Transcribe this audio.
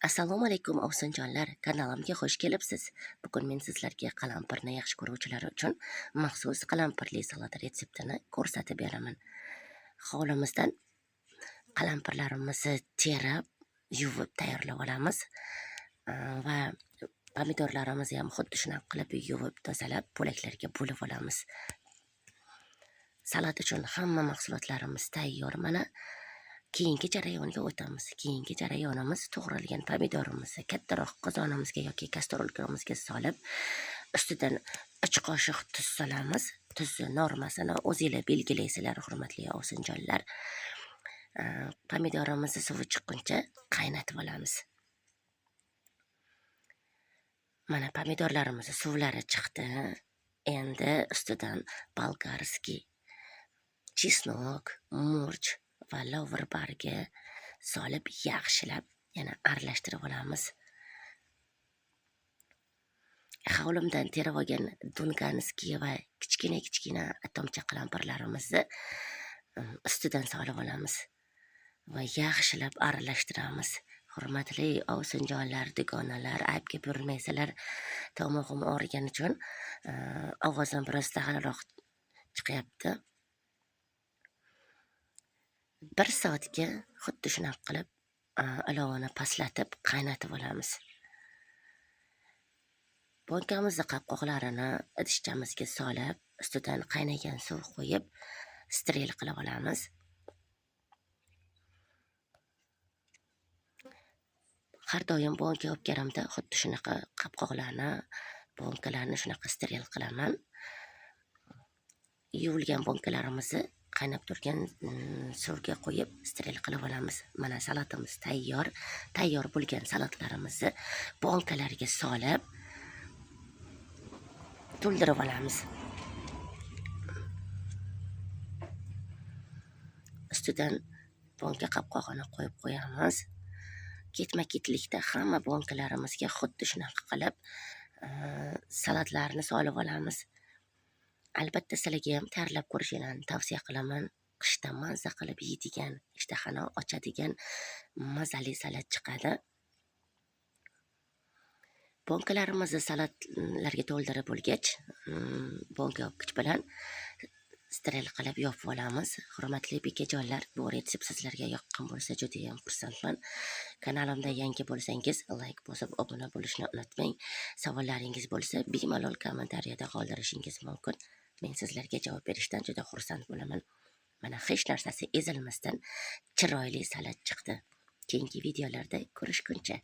Assalomu alaykum ovsinjonlar, kanalimga xush kelibsiz. Bugun men sizlarga qalampirni yaxshi ko'ruvchilar uchun maxsus qalampirli salat retseptini ko'rsatib beraman. Hovlimizdan qalampirlarimizni terib, yuvib tayyorlab olamiz va pomidorlarimizni ham xuddi shunaqa qilib yuvib, tozalab, bo'laklarga bo'lib olamiz. Salat uchun hamma mahsulotlarimiz tayyor. Mana keyingi jarayonga o'tamiz. Keyingi jarayonimiz to'g'ralgan pomidorimizni kattaroq qozonimizga yoki kastrolkamizga solib, ustidan 3 qoshiq tuz solamiz. Tuzni normasini o'zingizlar belgilaysizlar, hurmatli ovsinjonlar. Pomidorimizni suvi chiqquncha qaynatib olamiz. Mana pomidorlarimizni suvlari chiqdi. Endi ustidan bolgarskiy, chesnok, murch va lovr bargi solib yaxshilab yana aralashtirib olamiz. Hovlimdan terib olgan dunganskiy va kichkina atomcha qalampirlarimizni ustidan solib olamiz va yaxshilab aralashtiramiz. Hurmatli ovsinjonlar, dugonalar, aybga burmaysizlar. Tomog'im og'rigani uchun ovozim biroz daxalroq chiqyapti. 1 soatga xuddi shunaqa qilib olovni pastlatib qaynatib olamiz. Bonkamizni qopqoqlarini idishchamizga solib, ustidan qaynagan suv qo'yib, steril qilib olamiz. Har doim bonka olib kelamda xuddi shunaqa qopqoqlarni, bonkalarni shunaqa steril qilaman. Yuvilgan bonkalarimizni qaynab turgan suvga qo'yib steril qilib olamiz. Mana salatimiz tayyor. Tayyor bo'lgan salatlarimizni bonkalarga solib to'ldirib olamiz. Ustidan bonka qopqog'ini qo'yib qo'yamiz. Ketma-ketlikda hamma bonkalarimizga xuddi shunaqa qilib salatlarni solib olamiz. Albatta sizlarga ham tayyorlab ko'rishingizni tavsiya qilaman. Qishda mazza qilib yeydigan, ishtahani ochadigan mazali salat chiqadi. Bonkalarimizni salatlarga to'ldirib bo'lgach, bonka yopgich bilan steril qilib yopib olamiz. Hurmatli bekajonlar, bu retsept sizlarga yoqqan bo'lsa juda ham xursandman. Kanalimda yangi bo'lsangiz, like bosib obuna bo'lishni unutmang. Savollaringiz bo'lsa, bemalol kommentariyada qoldirishingiz mumkin. Men sizlarga javob berishdan juda xursand bo'laman. Mana hech narsasi ezilmasdan chiroyli salat chiqdi. Keyingi videolarda ko'rishguncha